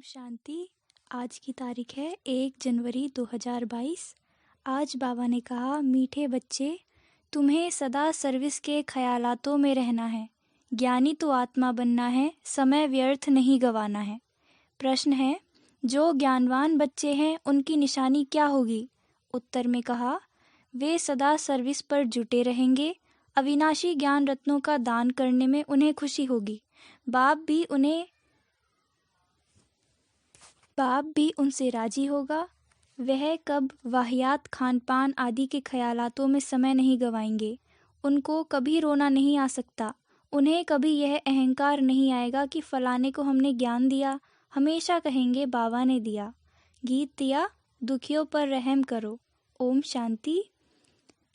शांति। आज की तारीख है 1 जनवरी 2022। आज बाबा ने कहा, मीठे बच्चे, तुम्हें सदा सर्विस के ख्यालातों में रहना है। ज्ञानी तो आत्मा बनना है, समय व्यर्थ नहीं गंवाना है। प्रश्न है, जो ज्ञानवान बच्चे हैं उनकी निशानी क्या होगी? उत्तर में कहा, वे सदा सर्विस पर जुटे रहेंगे। अविनाशी ज्ञान रत्नों का दान करने में उन्हें खुशी होगी। बाप भी उनसे राजी होगा। वह कब वाहियात खान पान आदि के ख्यालातों में समय नहीं गंवाएंगे। उनको कभी रोना नहीं आ सकता। उन्हें कभी यह अहंकार नहीं आएगा कि फलाने को हमने ज्ञान दिया। हमेशा कहेंगे बाबा ने दिया। गीत दिया, दुखियों पर रहम करो। ओम शांति।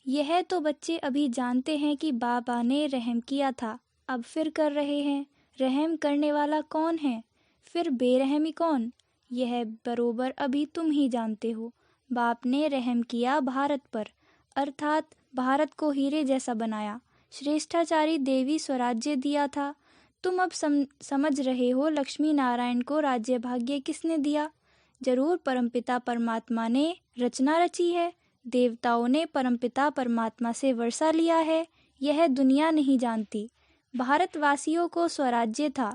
यह तो बच्चे अभी जानते हैं कि बाबा ने रहम किया था, अब फिर कर रहे हैं। रहम करने वाला कौन है, फिर बेरहमी कौन? यह बरोबर अभी तुम ही जानते हो। बाप ने रहम किया भारत पर, अर्थात भारत को हीरे जैसा बनाया। श्रेष्ठाचारी देवी स्वराज्य दिया था। तुम अब समझ रहे हो लक्ष्मी नारायण को राज्य भाग्य किसने दिया? जरूर परमपिता परमात्मा ने रचना रची है। देवताओं ने परमपिता परमात्मा से वर्षा लिया है। यह दुनिया नहीं जानती। भारतवासियों को स्वराज्य था,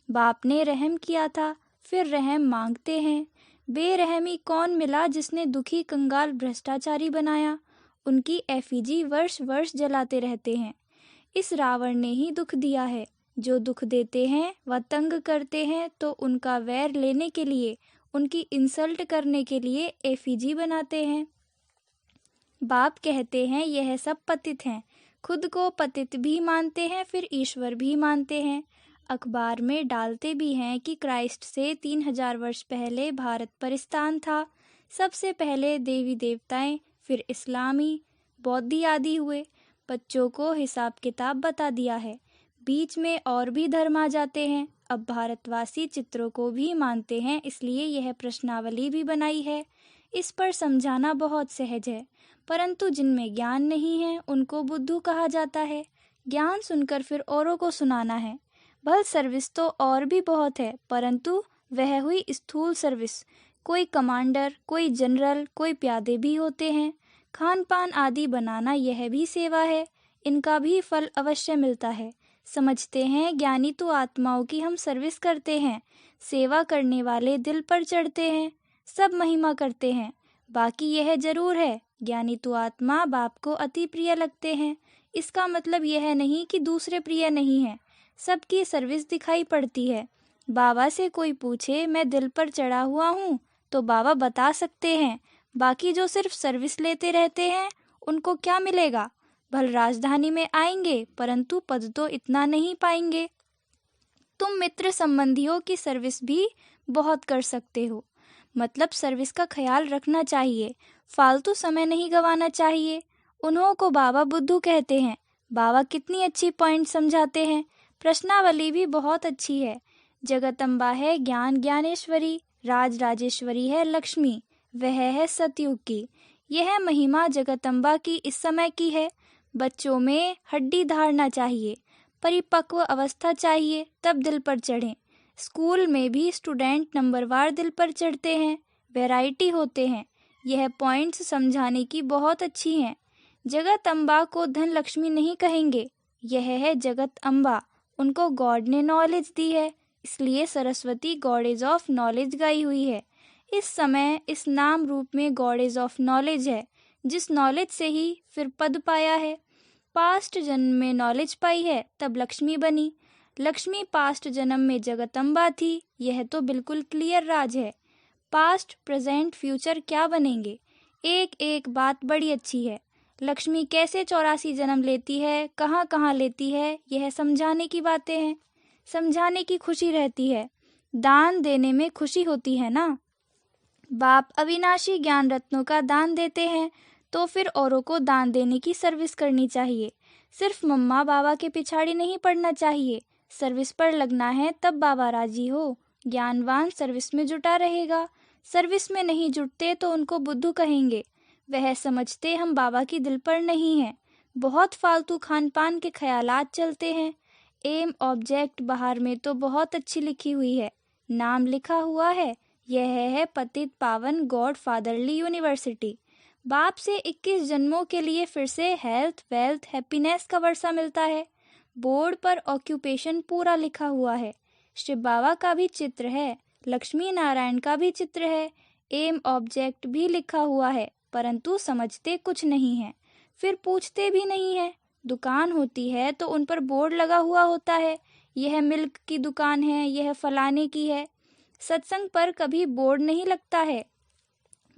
बाप ने रहम किया था, फिर रहम मांगते हैं। बेरहमी कौन मिला जिसने दुखी कंगाल भ्रष्टाचारी बनाया? उनकी एफिजी वर्ष वर्ष जलाते रहते हैं। इस रावण ने ही दुख दिया है। जो दुख देते हैं व तंग करते हैं तो उनका वैर लेने के लिए, उनकी इंसल्ट करने के लिए एफिजी बनाते हैं। बाप कहते हैं यह सब पतित हैं। खुद को पतित भी मानते हैं, फिर ईश्वर भी मानते हैं। अखबार में डालते भी हैं कि क्राइस्ट से 3000 वर्ष पहले भारत पर स्थान था। सबसे पहले देवी देवताएं, फिर इस्लामी, बौद्धी आदि हुए। बच्चों को हिसाब किताब बता दिया है। बीच में और भी धर्म आ जाते हैं। अब भारतवासी चित्रों को भी मानते हैं, इसलिए यह प्रश्नावली भी बनाई है। इस पर समझाना बहुत सहज है, परंतु जिनमें ज्ञान नहीं है उनको बुद्धू कहा जाता है। ज्ञान सुनकर फिर औरों को सुनाना है। भल सर्विस तो और भी बहुत है, परंतु वह हुई स्थूल सर्विस। कोई कमांडर, कोई जनरल, कोई प्यादे भी होते हैं। खान पान आदि बनाना यह भी सेवा है। इनका भी फल अवश्य मिलता है। समझते हैं ज्ञानी तो आत्माओं की हम सर्विस करते हैं। सेवा करने वाले दिल पर चढ़ते हैं, सब महिमा करते हैं। बाकी यह जरूर है, ज्ञानी तो आत्मा बाप को अति प्रिय लगते हैं। इसका मतलब यह नहीं कि दूसरे प्रिय नहीं है। सबकी सर्विस दिखाई पड़ती है। बाबा से कोई पूछे मैं दिल पर चढ़ा हुआ हूँ तो बाबा बता सकते हैं। बाकी जो सिर्फ सर्विस लेते रहते हैं उनको क्या मिलेगा? भल राजधानी में आएंगे, परंतु पद तो इतना नहीं पाएंगे। तुम मित्र संबंधियों की सर्विस भी बहुत कर सकते हो। मतलब सर्विस का ख्याल रखना चाहिए, फालतू समय नहीं गंवाना चाहिए। उन्हों को बाबा बुद्धू कहते हैं। बाबा कितनी अच्छी पॉइंट समझाते हैं। प्रश्नावली भी बहुत अच्छी है। जगदम्बा है ज्ञान ज्ञानेश्वरी, राज राजेश्वरी है लक्ष्मी, वह है सतयुग की। यह महिमा जगदम्बा की इस समय की है। बच्चों में हड्डी धारना चाहिए, परिपक्व अवस्था चाहिए, तब दिल पर चढ़ें। स्कूल में भी स्टूडेंट नंबरवार दिल पर चढ़ते हैं, वैरायटी होते हैं। यह पॉइंट्स समझाने की बहुत अच्छी हैं। जगत अम्बा को धन लक्ष्मी नहीं कहेंगे, यह है जगत अम्बा। उनको गॉड ने नॉलेज दी है, इसलिए सरस्वती गॉडेज ऑफ नॉलेज गाई हुई है। इस समय इस नाम रूप में गॉडेज ऑफ नॉलेज है, जिस नॉलेज से ही फिर पद पाया है। पास्ट जन्म में नॉलेज पाई है, तब लक्ष्मी बनी। लक्ष्मी पास्ट जन्म में जगदम्बा थी। यह तो बिल्कुल क्लियर राज है। पास्ट प्रेजेंट फ्यूचर क्या बनेंगे, एक एक बात बड़ी अच्छी है। लक्ष्मी कैसे 84 जन्म लेती है, कहाँ कहाँ लेती है, यह समझाने की बातें हैं। समझाने की खुशी रहती है, दान देने में खुशी होती है ना। बाप अविनाशी ज्ञान रत्नों का दान देते हैं, तो फिर औरों को दान देने की सर्विस करनी चाहिए। सिर्फ मम्मा बाबा के पिछाड़ी नहीं पड़ना चाहिए। सर्विस पर लगना है, तब बाबा राजी हो। ज्ञानवान सर्विस में जुटा रहेगा। सर्विस में नहीं जुटते तो उनको बुद्धू कहेंगे। वह समझते हम बाबा की दिल पर नहीं हैं। बहुत फालतू खान पान के ख्यालात चलते हैं। एम ऑब्जेक्ट बाहर में तो बहुत अच्छी लिखी हुई है, नाम लिखा हुआ है, यह है पतित पावन गॉड फादरली यूनिवर्सिटी। बाप से 21 जन्मों के लिए फिर से हेल्थ, वेल्थ, हैप्पीनेस का वर्षा मिलता है। बोर्ड पर ऑक्यूपेशन पूरा लिखा हुआ है। शिव बाबा का भी चित्र है, लक्ष्मी नारायण का भी चित्र है, एम ऑब्जेक्ट भी लिखा हुआ है, परंतु समझते कुछ नहीं है, फिर पूछते भी नहीं है। दुकान होती है तो उन पर बोर्ड लगा हुआ होता है, यह मिल्क की दुकान है, यह फलाने की है। सत्संग पर कभी बोर्ड नहीं लगता है,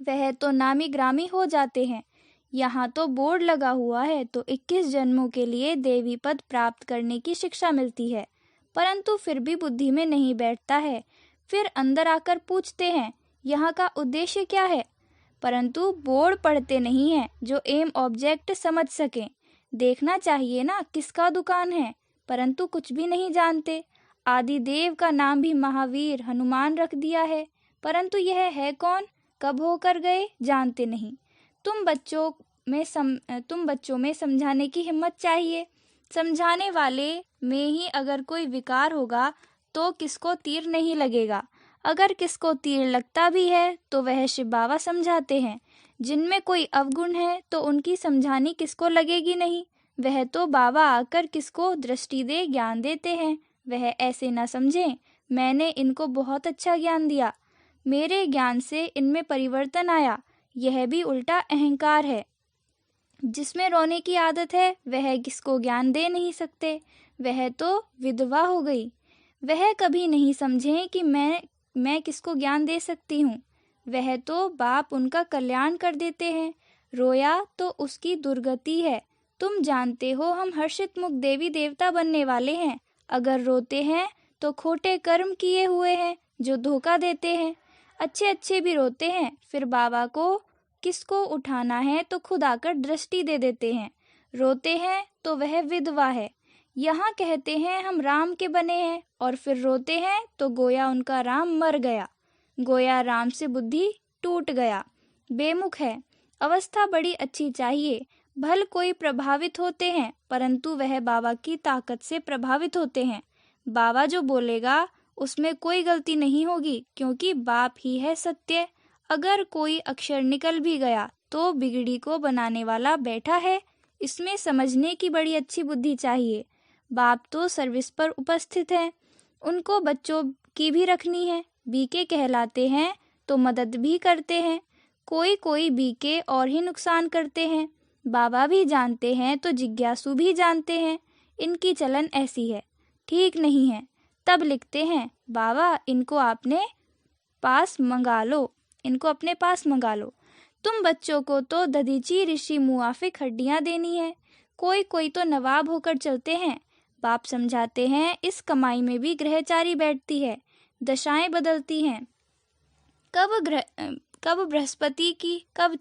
वह तो नामी ग्रामी हो जाते हैं। यहाँ तो बोर्ड लगा हुआ है तो 21 जन्मों के लिए देवी पद प्राप्त करने की शिक्षा मिलती है, परंतु फिर भी बुद्धि में नहीं बैठता है। फिर अंदर आकर पूछते हैं, यहाँ का उद्देश्य क्या है, परंतु बोर्ड पढ़ते नहीं हैं जो एम ऑब्जेक्ट समझ सकें। देखना चाहिए ना किसका दुकान है, परंतु कुछ भी नहीं जानते। आदि देव का नाम भी महावीर, हनुमान रख दिया है, परंतु यह है कौन, कब होकर गए, जानते नहीं। तुम बच्चों में समझाने की हिम्मत चाहिए। समझाने वाले में ही अगर कोई विकार होगा तो किसको तीर नहीं लगेगा। अगर किसको तीर लगता भी है तो वह शिव बाबा समझाते हैं। जिनमें कोई अवगुण है तो उनकी समझानी किसको लगेगी नहीं। वह तो बाबा आकर किसको दृष्टि दे ज्ञान देते हैं। वह ऐसे न समझें मैंने इनको बहुत अच्छा ज्ञान दिया, मेरे ज्ञान से इनमें परिवर्तन आया। यह भी उल्टा अहंकार है। जिसमें रोने की आदत है वह किसको ज्ञान दे नहीं सकते, वह तो विधवा हो गई। वह कभी नहीं समझें कि मैं किसको ज्ञान दे सकती हूँ। वह तो बाप उनका कल्याण कर देते हैं। रोया तो उसकी दुर्गति है। तुम जानते हो हम हर्षित मुख देवी देवता बनने वाले हैं। अगर रोते हैं तो खोटे कर्म किए हुए हैं जो धोखा देते हैं। अच्छे अच्छे भी रोते हैं, फिर बाबा को किसको उठाना है तो खुद आकर दृष्टि दे देते हैं। रोते हैं तो वह विधवा है। यहाँ कहते हैं हम राम के बने हैं और फिर रोते हैं तो गोया उनका राम मर गया। गोया राम से बुद्धि टूट गया, बेमुख है। अवस्था बड़ी अच्छी चाहिए। भल कोई प्रभावित होते हैं, परंतु वह बाबा की ताकत से प्रभावित होते हैं। बाबा जो बोलेगा उसमें कोई गलती नहीं होगी, क्योंकि बाप ही है सत्य। अगर कोई अक्षर निकल भी गया तो बिगड़ी को बनाने वाला बैठा है। इसमें समझने की बड़ी अच्छी बुद्धि चाहिए। बाप तो सर्विस पर उपस्थित है, उनको बच्चों की भी रखनी है। बीके कहलाते हैं तो मदद भी करते हैं। कोई कोई बीके और ही नुकसान करते हैं। बाबा भी जानते हैं तो जिज्ञासु भी जानते हैं। इनकी चलन ऐसी है, ठीक नहीं है। तब लिखते हैं, बाबा इनको अपने पास मंगा लो। तुम बच्चों को तो दधीची ऋषि मुआफिक हड्डियां देनी है। कोई कोई तो नवाब होकर चलते हैं। बाप समझाते हैं इस कमाई में भी ग्रहचारी बैठती है, दशाएं बदलती हैं। कब बृहस्पति की, कब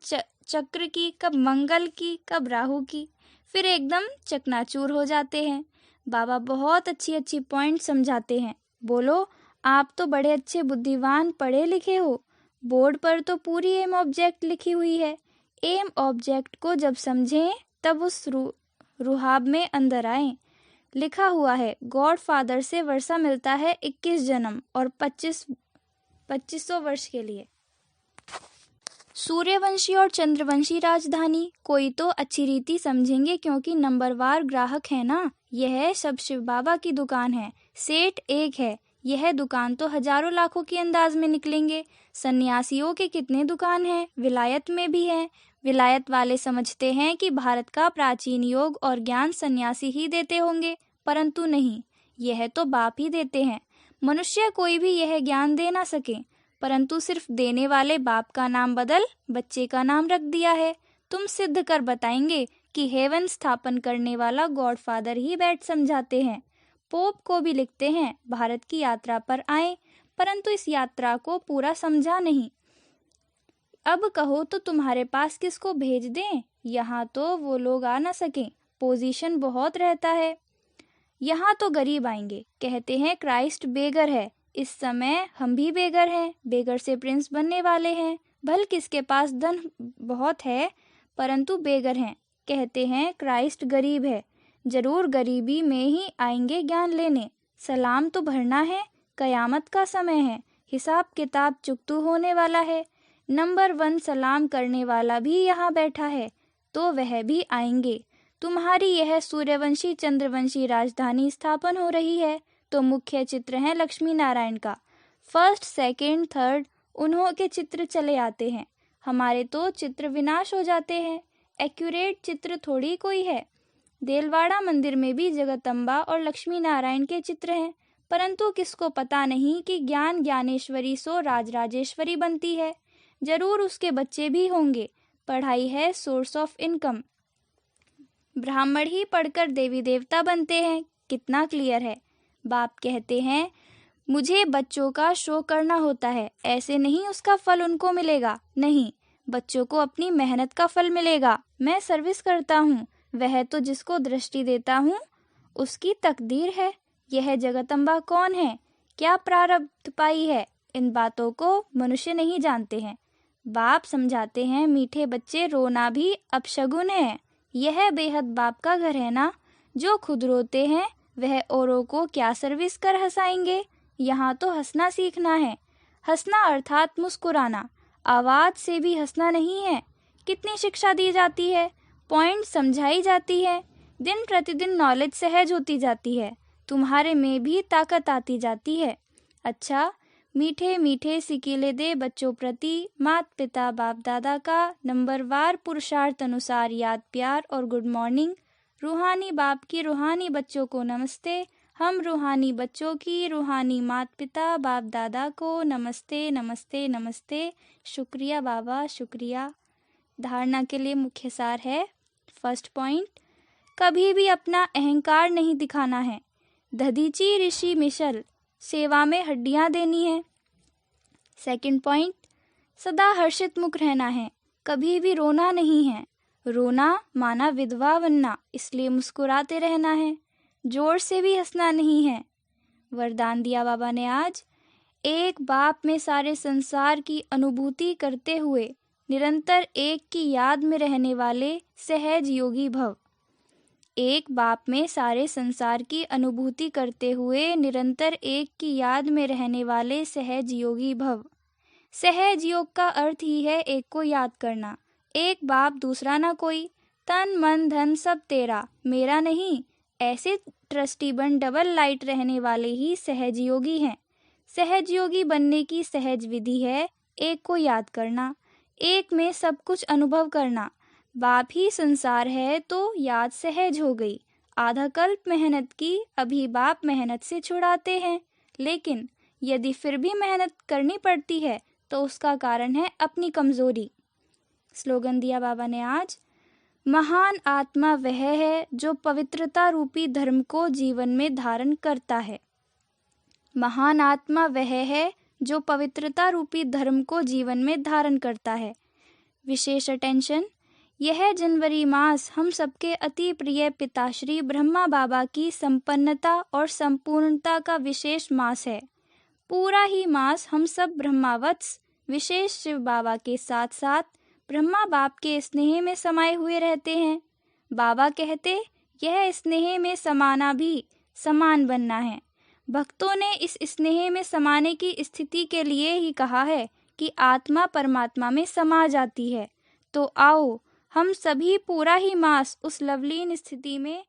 चक्र की, कब मंगल की, कब राहु की, फिर एकदम चकनाचूर हो जाते हैं। बाबा बहुत अच्छी अच्छी पॉइंट समझाते हैं। बोलो, आप तो बड़े अच्छे बुद्धिमान पढ़े लिखे हो। बोर्ड पर तो पूरी एम ऑब्जेक्ट लिखी हुई है। एम ऑब्जेक्ट को जब समझें तब उस रुहाब में अंदर आए। लिखा हुआ है गॉड फादर से वर्षा मिलता है 21 जन्म और 2500 वर्ष के लिए। सूर्यवंशी और चंद्रवंशी राजधानी कोई तो अच्छी रीति समझेंगे, क्योंकि नंबरवार ग्राहक है ना। यह सब शिव बाबा की दुकान है। सेठ एक है, यह दुकान तो हजारों लाखों के अंदाज में निकलेंगे। सन्यासियों के कितने दुकान हैं, विलायत में भी हैं। विलायत वाले समझते हैं कि भारत का प्राचीन योग और ज्ञान सन्यासी ही देते होंगे, परंतु नहीं, यह तो बाप ही देते हैं। मनुष्य कोई भी यह ज्ञान दे ना सके, परंतु सिर्फ देने वाले बाप का नाम बदल बच्चे का नाम रख दिया है। तुम सिद्ध कर बताएंगे कि हेवन स्थापन करने वाला गॉड फादर ही बैठ समझाते हैं। पोप को भी लिखते हैं भारत की यात्रा पर आए, परंतु इस यात्रा को पूरा समझा नहीं। अब कहो तो तुम्हारे पास किसको भेज दें? यहाँ तो वो लोग आ ना सकें, पोजीशन बहुत रहता है। यहाँ तो गरीब आएंगे, कहते हैं क्राइस्ट बेगर है। इस समय हम भी बेगर हैं, बेगर से प्रिंस बनने वाले हैं। भल किसके पास धन बहुत है परंतु बेगर हैं, कहते हैं क्राइस्ट गरीब है। जरूर गरीबी में ही आएंगे ज्ञान लेने। सलाम तो भरना है, कयामत का समय है, हिसाब किताब चुकतू होने वाला है। नंबर 1 सलाम करने वाला भी यहाँ बैठा है, तो वह भी आएंगे। तुम्हारी यह सूर्यवंशी चंद्रवंशी राजधानी स्थापन हो रही है, तो मुख्य चित्र है लक्ष्मी नारायण का। फर्स्ट सेकंड थर्ड उन्हों के चित्र चले आते हैं, हमारे तो चित्र विनाश हो जाते हैं। एक्यूरेट चित्र थोड़ी कोई है। देलवाड़ा मंदिर में भी जगदम्बा और लक्ष्मी नारायण के चित्र हैं, परंतु किसको पता नहीं कि ज्ञान ज्ञानेश्वरी सो राजराजेश्वरी बनती है। जरूर उसके बच्चे भी होंगे। पढ़ाई है सोर्स ऑफ इनकम। ब्राह्मण ही पढ़कर देवी देवता बनते हैं, कितना क्लियर है। बाप कहते हैं मुझे बच्चों का शो करना होता है, ऐसे नहीं उसका फल उनको मिलेगा। नहीं, बच्चों को अपनी मेहनत का फल मिलेगा। मैं सर्विस करता हूँ, वह तो जिसको दृष्टि देता हूँ उसकी तकदीर है। यह जगदम्बा कौन है, क्या प्रारब्ध पाई है, इन बातों को मनुष्य नहीं जानते हैं। बाप समझाते हैं मीठे बच्चे, रोना भी अपशगुन है। यह बेहद बाप का घर है ना। जो खुद रोते हैं वह औरों को क्या सर्विस कर हंसाएंगे। यहाँ तो हंसना सीखना है। हंसना अर्थात मुस्कुराना, आवाज से भी हंसना नहीं है। कितनी शिक्षा दी जाती है, पॉइंट समझाई जाती है, दिन प्रतिदिन नॉलेज सहज होती जाती है, तुम्हारे में भी ताकत आती जाती है। अच्छा, मीठे मीठे सिकीले दे बच्चों प्रति मात पिता बाप दादा का नंबरवार पुरुषार्थ अनुसार याद प्यार और गुड मॉर्निंग। रूहानी बाप की रूहानी बच्चों को नमस्ते। हम रूहानी बच्चों की रूहानी मात पिता बाप दादा को नमस्ते नमस्ते नमस्ते। शुक्रिया बाबा, शुक्रिया। धारणा के लिए मुख्य सार है। फर्स्ट पॉइंट, कभी भी अपना अहंकार नहीं दिखाना है। दधीची ऋषि मिशल, सेवा में हड्डियां देनी है। सेकंड पॉइंट, सदा हर्षित मुख रहना है, कभी भी रोना नहीं है। रोना माना विधवा बनना, इसलिए मुस्कुराते रहना है, जोर से भी हंसना नहीं है। वरदान दिया बाबा ने आज, एक बाप में सारे संसार की अनुभूति करते हुए निरंतर एक की याद में रहने वाले सहज योगी भव। एक बाप में सारे संसार की अनुभूति करते हुए निरंतर एक की याद में रहने वाले सहज योगी भव। सहज योग का अर्थ ही है एक को याद करना। एक बाप दूसरा ना कोई, तन मन धन सब तेरा मेरा नहीं, ऐसे ट्रस्टी बन डबल लाइट रहने वाले ही सहज योगी हैं। सहज योगी बनने की सहज विधि है एक को याद करना, एक में सब कुछ अनुभव करना। बाप ही संसार है तो याद सहज हो गई। आधा कल्प मेहनत की, अभी बाप मेहनत से छुड़ाते हैं, लेकिन यदि फिर भी मेहनत करनी पड़ती है तो उसका कारण है अपनी कमजोरी। स्लोगन दिया बाबा ने आज, महान आत्मा वह है जो पवित्रता रूपी धर्म को जीवन में धारण करता है। महान आत्मा वह है जो पवित्रता रूपी धर्म को जीवन में धारण करता है। विशेष अटेंशन, यह जनवरी मास हम सबके अति प्रिय पिताश्री ब्रह्मा बाबा की संपन्नता और संपूर्णता का विशेष मास है। पूरा ही मास हम सब ब्रह्मावत्स विशेष शिव बाबा के साथ साथ ब्रह्मा बाप के स्नेह में समाये हुए रहते हैं। बाबा कहते, यह स्नेह में समाना भी समान बनना है। भक्तों ने इस स्नेह में समाने की स्थिति के लिए ही कहा है कि आत्मा परमात्मा में समा जाती है। तो आओ हम सभी पूरा ही मास उस लवलीन स्थिति में